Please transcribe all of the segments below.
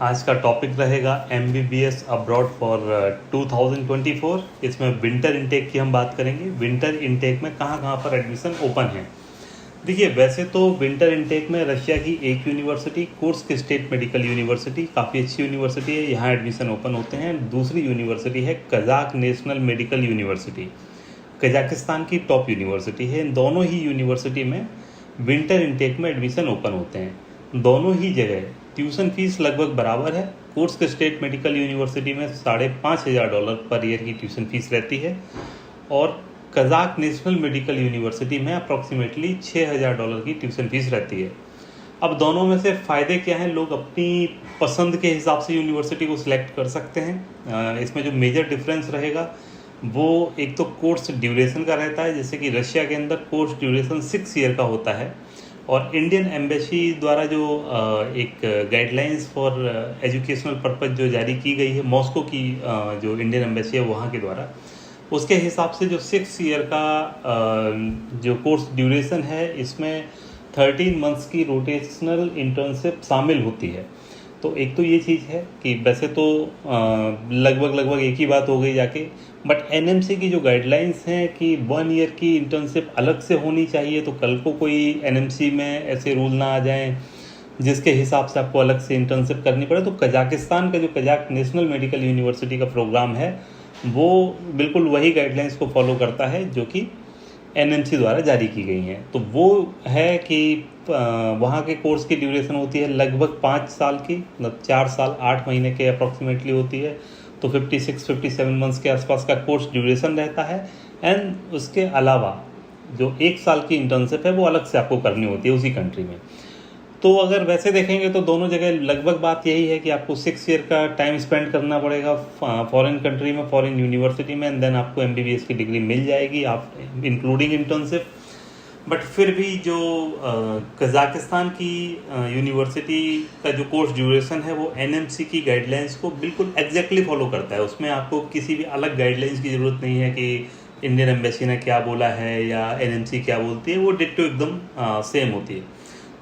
आज का टॉपिक रहेगा MBBS अब्रॉड फॉर 2024। इसमें विंटर इनटेक की हम बात करेंगे। विंटर इनटेक में कहाँ कहाँ पर एडमिशन ओपन है। देखिए, वैसे तो विंटर इनटेक में रशिया की एक university, Kursk state medical university, काफ़ी अच्छी यूनिवर्सिटी है, यहाँ एडमिशन ओपन होते हैं। दूसरी यूनिवर्सिटी है Kazakh national medical university, Kazakhstan की टॉप यूनिवर्सिटी है। इन दोनों ही यूनिवर्सिटी में विंटर इनटेक में एडमिशन ओपन होते हैं। दोनों ही जगह ट्यूशन फीस लगभग बराबर है। कुर्स्क स्टेट मेडिकल यूनिवर्सिटी में $5,500 पर ईयर की ट्यूशन फीस रहती है और कजाक नेशनल मेडिकल यूनिवर्सिटी में अप्रॉक्सीमेटली $6,000 की ट्यूशन फीस रहती है। अब दोनों में से फ़ायदे क्या हैं, लोग अपनी पसंद के हिसाब से यूनिवर्सिटी को सिलेक्ट कर सकते हैं। इसमें जो मेजर डिफरेंस रहेगा वो एक तो कोर्स ड्यूरेशन का रहता है, जैसे कि रशिया के अंदर कोर्स ड्यूरेशन 6 ईयर का होता है और इंडियन एम्बेसी द्वारा जो एक गाइडलाइंस फॉर एजुकेशनल पर्पज जो जारी की गई है मॉस्को की, जो इंडियन एम्बेसी है वहाँ के द्वारा, उसके हिसाब से जो 6 ईयर का जो कोर्स ड्यूरेशन है इसमें 13 मंथ्स की रोटेशनल इंटर्नशिप शामिल होती है। तो एक तो ये चीज़ है कि वैसे तो लगभग एक ही बात हो गई जाके, बट एनएमसी की जो गाइडलाइंस हैं कि 1 ईयर की इंटर्नशिप अलग से होनी चाहिए, तो कल को कोई एनएमसी में ऐसे रूल ना आ जाएं जिसके हिसाब से आपको अलग से इंटर्नशिप करनी पड़े। तो कजाकिस्तान का जो कजाक नेशनल मेडिकल यूनिवर्सिटी का प्रोग्राम है वो बिल्कुल वही गाइडलाइंस को फॉलो करता है जो कि एनएमसी द्वारा जारी की गई हैं। तो वो है कि वहाँ के कोर्स की ड्यूरेशन होती है लगभग 5 साल की, मतलब 4 साल 8 महीने के अप्रॉक्सीमेटली होती है। तो 56-57 मंथ्स के आसपास का कोर्स ड्यूरेशन रहता है। एंड उसके अलावा जो 1 साल की इंटर्नशिप है वो अलग से आपको करनी होती है उसी कंट्री में। तो अगर वैसे देखेंगे तो दोनों जगह लगभग बात यही है कि आपको 6 ईयर का टाइम स्पेंड करना पड़ेगा फॉरेन कंट्री में, फॉरेन यूनिवर्सिटी में, एंड देन आपको MBBS की डिग्री मिल जाएगी आप इंक्लूडिंग इंटर्नशिप। बट फिर भी जो कजाकिस्तान की यूनिवर्सिटी का जो कोर्स ड्यूरेशन है वो NMC की गाइडलाइंस को बिल्कुल एग्जैक्टली फॉलो करता है। उसमें आपको किसी भी अलग गाइडलाइंस की ज़रूरत नहीं है कि इंडियन एम्बेसी ने क्या बोला है या NMC क्या बोलती है, वो डिट्टो एकदम सेम होती है।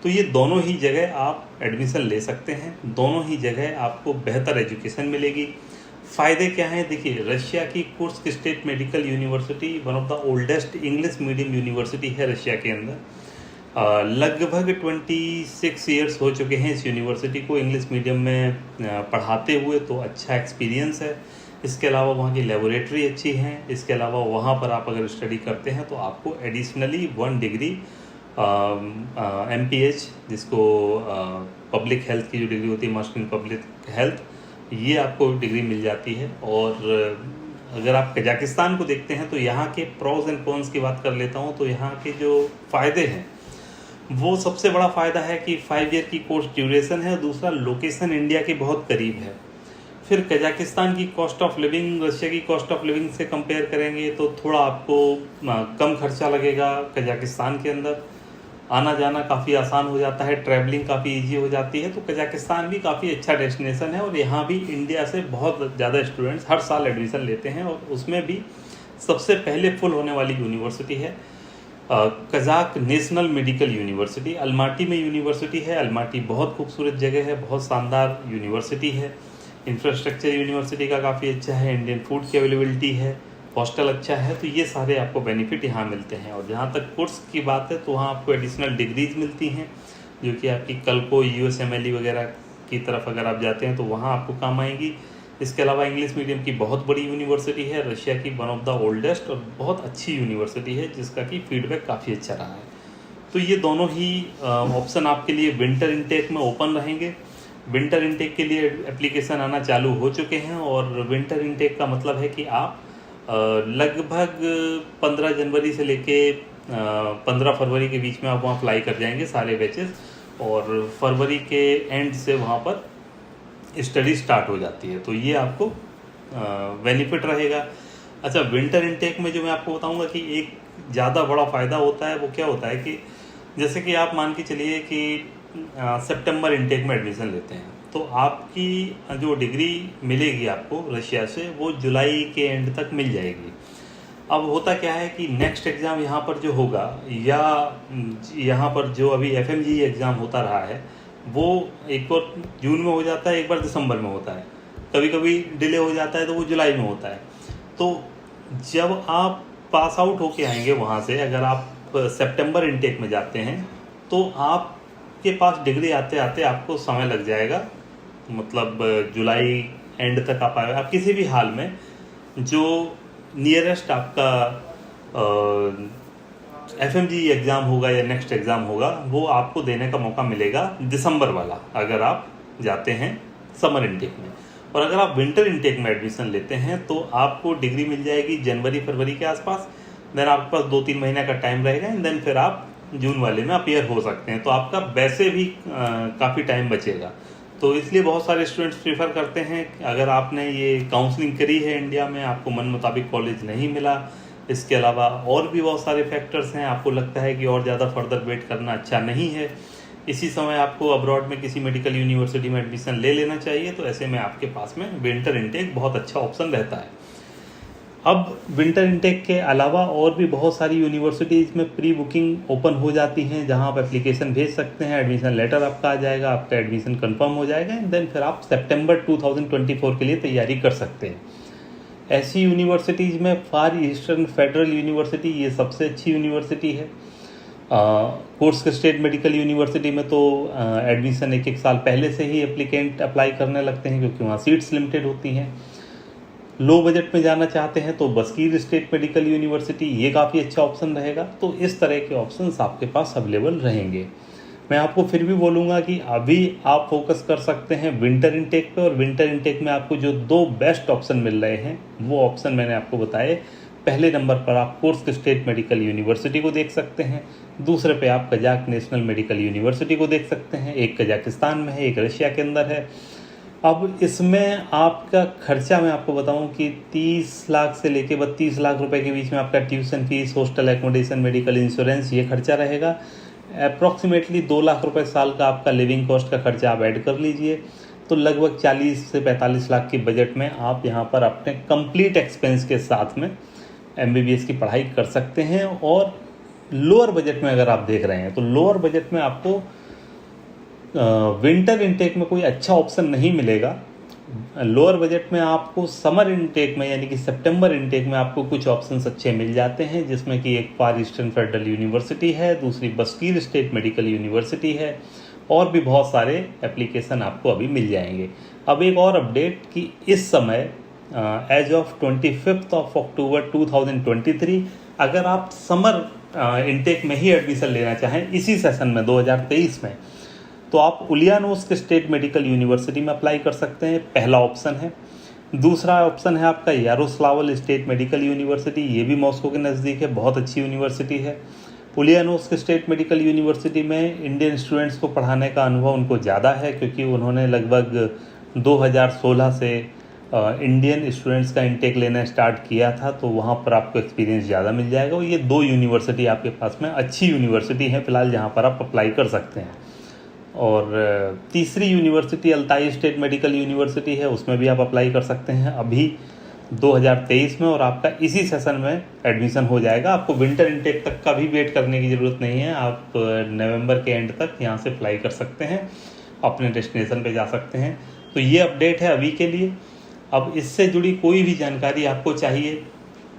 तो ये दोनों ही जगह आप एडमिशन ले सकते हैं, दोनों ही जगह आपको बेहतर एजुकेशन मिलेगी। फ़ायदे क्या हैं, देखिए, रशिया की Kursk state medical university one of the oldest English medium university है रशिया के अंदर। लगभग 26 ईयर्स हो चुके हैं इस यूनिवर्सिटी को इंग्लिश मीडियम में पढ़ाते हुए, तो अच्छा एक्सपीरियंस है। इसके अलावा वहाँ की लेबोरेटरी अच्छी हैं। इसके अलावा वहाँ पर आप अगर स्टडी करते हैं तो आपको एडिशनली 1 डिग्री MPH, जिसको पब्लिक हेल्थ की जो डिग्री होती है, मास्टर इन पब्लिक हेल्थ, ये आपको डिग्री मिल जाती है। और अगर आप कजाकिस्तान को देखते हैं तो यहाँ के प्रोज एंड कॉन्स की बात कर लेता हूँ। तो यहाँ के जो फ़ायदे हैं वो सबसे बड़ा फ़ायदा है कि 5 ईयर की कोर्स ड्यूरेशन है। दूसरा, लोकेशन इंडिया के बहुत करीब है। फिर कजाकिस्तान की कॉस्ट ऑफ लिविंग रशिया की कॉस्ट ऑफ लिविंग से कंपेयर करेंगे तो थोड़ा आपको कम खर्चा लगेगा। कजाकिस्तान के अंदर आना जाना काफ़ी आसान हो जाता है, ट्रैवलिंग काफ़ी इजी हो जाती है। तो कजाकिस्तान भी काफ़ी अच्छा डेस्टिनेशन है और यहाँ भी इंडिया से बहुत ज़्यादा स्टूडेंट्स हर साल एडमिशन लेते हैं और उसमें भी सबसे पहले फुल होने वाली यूनिवर्सिटी है Kazakh national medical university. Almaty में यूनिवर्सिटी है। अलमाटी बहुत खूबसूरत जगह है, बहुत शानदार यूनिवर्सिटी है। इंफ्रास्ट्रक्चर यूनिवर्सिटी का काफ़ी अच्छा है, इंडियन फूड की अवेलेबिलिटी है, हॉस्टल अच्छा है। तो ये सारे आपको बेनिफिट यहाँ मिलते हैं। और जहाँ तक कोर्स की बात है तो वहाँ आपको एडिशनल डिग्रीज मिलती हैं जो कि आपकी कल को USMLE वगैरह की तरफ अगर आप जाते हैं तो वहाँ आपको काम आएंगी। इसके अलावा इंग्लिश मीडियम की बहुत बड़ी यूनिवर्सिटी है, रशिया की वन ऑफ द ओल्डेस्ट और बहुत अच्छी यूनिवर्सिटी है जिसका कि फीडबैक काफ़ी अच्छा रहा है। तो ये दोनों ही ऑप्शन आपके लिए विंटर इनटेक में ओपन रहेंगे। विंटर इनटेक के लिए एप्लीकेशन आना चालू हो चुके हैं और विंटर इनटेक का मतलब है कि आप लगभग 15 जनवरी से लेके 15 फरवरी के बीच में आप वहाँ अप्लाई कर जाएंगे सारे बैचेस, और फरवरी के एंड से वहाँ पर स्टडी स्टार्ट हो जाती है। तो ये आपको बेनिफिट रहेगा। अच्छा, विंटर इनटेक में जो मैं आपको बताऊंगा कि एक ज़्यादा बड़ा फ़ायदा होता है वो क्या होता है कि जैसे कि आप मान के चलिए कि सितंबर इनटेक में एडमिशन लेते हैं तो आपकी जो डिग्री मिलेगी आपको रशिया से वो जुलाई के एंड तक मिल जाएगी। अब होता क्या है कि नेक्स्ट एग्ज़ाम यहाँ पर जो होगा या यहाँ पर जो अभी FMG एग्ज़ाम होता रहा है वो एक बार जून में हो जाता है, एक बार दिसंबर में होता है, कभी कभी डिले हो जाता है तो वो जुलाई में होता है। तो जब आप पास आउट होके आएंगे वहाँ से, अगर आप सितंबर इनटेक में जाते हैं तो आपके पास डिग्री आते आते आपको समय लग जाएगा, मतलब जुलाई एंड तक आप आएगा। आप किसी भी हाल में जो नियरेस्ट आपका FMG एग्ज़ाम होगा या नेक्स्ट एग्ज़ाम होगा वो आपको देने का मौका मिलेगा दिसंबर वाला, अगर आप जाते हैं समर इनटेक में। और अगर आप विंटर इनटेक में एडमिशन लेते हैं तो आपको डिग्री मिल जाएगी जनवरी फरवरी के आसपास। देन आपके पास 2-3 महीने का टाइम रहेगा एंड देन फिर आप जून वाले में अपीयर हो सकते हैं। तो आपका वैसे भी काफ़ी टाइम बचेगा। तो इसलिए बहुत सारे स्टूडेंट्स प्रीफर करते हैं कि अगर आपने ये काउंसलिंग करी है इंडिया में, आपको मन मुताबिक कॉलेज नहीं मिला, इसके अलावा और भी बहुत सारे फैक्टर्स हैं, आपको लगता है कि और ज़्यादा फर्दर वेट करना अच्छा नहीं है, इसी समय आपको अब्रॉड में किसी मेडिकल यूनिवर्सिटी में एडमिशन ले लेना चाहिए, तो ऐसे में आपके पास में विंटर इनटेक बहुत अच्छा ऑप्शन रहता है। अब विंटर इनटेक के अलावा और भी बहुत सारी यूनिवर्सिटीज़ में प्री बुकिंग ओपन हो जाती हैं, जहां आप एप्लीकेशन भेज सकते हैं, एडमिशन लेटर आपका आ जाएगा, आपका एडमिशन कंफर्म हो जाएगा एंड देन फिर आप सितंबर 2024 के लिए तैयारी कर सकते हैं। ऐसी यूनिवर्सिटीज़ में फार ईस्टर्न फेडरल यूनिवर्सिटी ये सबसे अच्छी यूनिवर्सिटी है। कोर्स स्टेट मेडिकल यूनिवर्सिटी में तो एडमिशन एक साल पहले से ही एप्लीकेंट अप्लाई करने लगते हैं, क्योंकि वहाँ सीट्स लिमिटेड होती हैं। लो बजट में जाना चाहते हैं तो बस्कीर स्टेट मेडिकल यूनिवर्सिटी ये काफ़ी अच्छा ऑप्शन रहेगा। तो इस तरह के ऑप्शंस आपके पास अवेलेबल रहेंगे। मैं आपको फिर भी बोलूँगा कि अभी आप फोकस कर सकते हैं विंटर इनटेक पे, और विंटर इनटेक में आपको जो 2 बेस्ट ऑप्शन मिल रहे हैं वो ऑप्शन मैंने आपको बताए। पहले नंबर पर आप कोर्स स्टेट मेडिकल यूनिवर्सिटी को देख सकते हैं, दूसरे पे आप कजाक नेशनल मेडिकल यूनिवर्सिटी को देख सकते हैं। एक कजाकिस्तान में है, एक रशिया के अंदर है। अब इसमें आपका खर्चा मैं आपको बताऊं कि 30 लाख से लेके 32 लाख रुपए के बीच में आपका tuition fees, hostel accommodation, medical insurance ये खर्चा रहेगा। अप्रॉक्सीमेटली 2 लाख रुपए साल का आपका लिविंग कॉस्ट का खर्चा आप ऐड कर लीजिए, तो लगभग 40 से 45 लाख की बजट में आप यहाँ पर अपने कंप्लीट एक्सपेंस के साथ में MBBS की पढ़ाई कर सकते हैं। और लोअर बजट में अगर आप देख रहे हैं तो लोअर बजट में आपको विंटर इनटेक में कोई अच्छा ऑप्शन नहीं मिलेगा। लोअर बजट में आपको समर इनटेक में यानी कि सितंबर इनटेक में आपको कुछ ऑप्शंस अच्छे मिल जाते हैं, जिसमें कि एक फार ईस्टर्न फेडरल यूनिवर्सिटी है, दूसरी बस्कीर स्टेट मेडिकल यूनिवर्सिटी है, और भी बहुत सारे एप्लीकेशन आपको अभी मिल जाएंगे। अब एक और अपडेट कि इस समय एज ऑफ 25 अक्टूबर 2023 अगर आप समर इनटेक में ही एडमिशन लेना चाहें इसी सेशन में 2023 में, तो आप उलियानोस्क स्टेट मेडिकल यूनिवर्सिटी में अप्लाई कर सकते हैं, पहला ऑप्शन है। दूसरा ऑप्शन है आपका यारोस्लावल स्टेट मेडिकल यूनिवर्सिटी, ये भी मॉस्को के नज़दीक है, बहुत अच्छी यूनिवर्सिटी है। उलियानोस्क स्टेट मेडिकल यूनिवर्सिटी में इंडियन स्टूडेंट्स को पढ़ाने का अनुभव उनको ज़्यादा है, क्योंकि उन्होंने लगभग 2016 से इंडियन स्टूडेंट्स का इंटेक लेना स्टार्ट किया था, तो वहाँ पर आपको एक्सपीरियंस ज़्यादा मिल जाएगा। ये 2 यूनिवर्सिटी आपके पास में अच्छी यूनिवर्सिटी है फिलहाल, जहाँ पर आप अप्लाई कर सकते हैं। और तीसरी university Altai state medical university है, उसमें भी आप अप्लाई कर सकते हैं अभी 2023 में, और आपका इसी सेशन में एडमिशन हो जाएगा। आपको विंटर इनटेक तक का भी वेट करने की ज़रूरत नहीं है, आप नवंबर के एंड तक यहाँ से अप्लाई कर सकते हैं, अपने डेस्टिनेशन पे जा सकते हैं। तो ये अपडेट है अभी के लिए। अब इससे जुड़ी कोई भी जानकारी आपको चाहिए,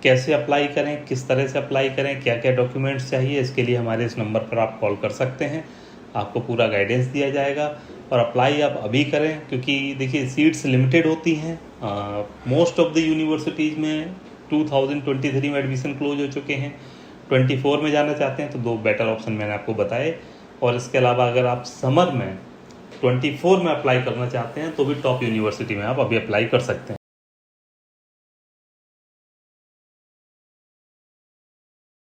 कैसे अप्लाई करें, किस तरह से अप्लाई करें, क्या क्या डॉक्यूमेंट्स चाहिए, इसके लिए हमारे इस नंबर पर आप कॉल कर सकते हैं, आपको पूरा गाइडेंस दिया जाएगा। और अप्लाई आप अभी करें, क्योंकि देखिए सीट्स लिमिटेड होती हैं। मोस्ट ऑफ द यूनिवर्सिटीज़ में 2023 में एडमिशन क्लोज हो चुके हैं। 24 में जाना चाहते हैं तो 2 बेटर ऑप्शन मैंने आपको बताए। और इसके अलावा अगर आप समर में 24 में अप्लाई करना चाहते हैं तो भी टॉप यूनिवर्सिटी में आप अभी अप्लाई कर सकते हैं।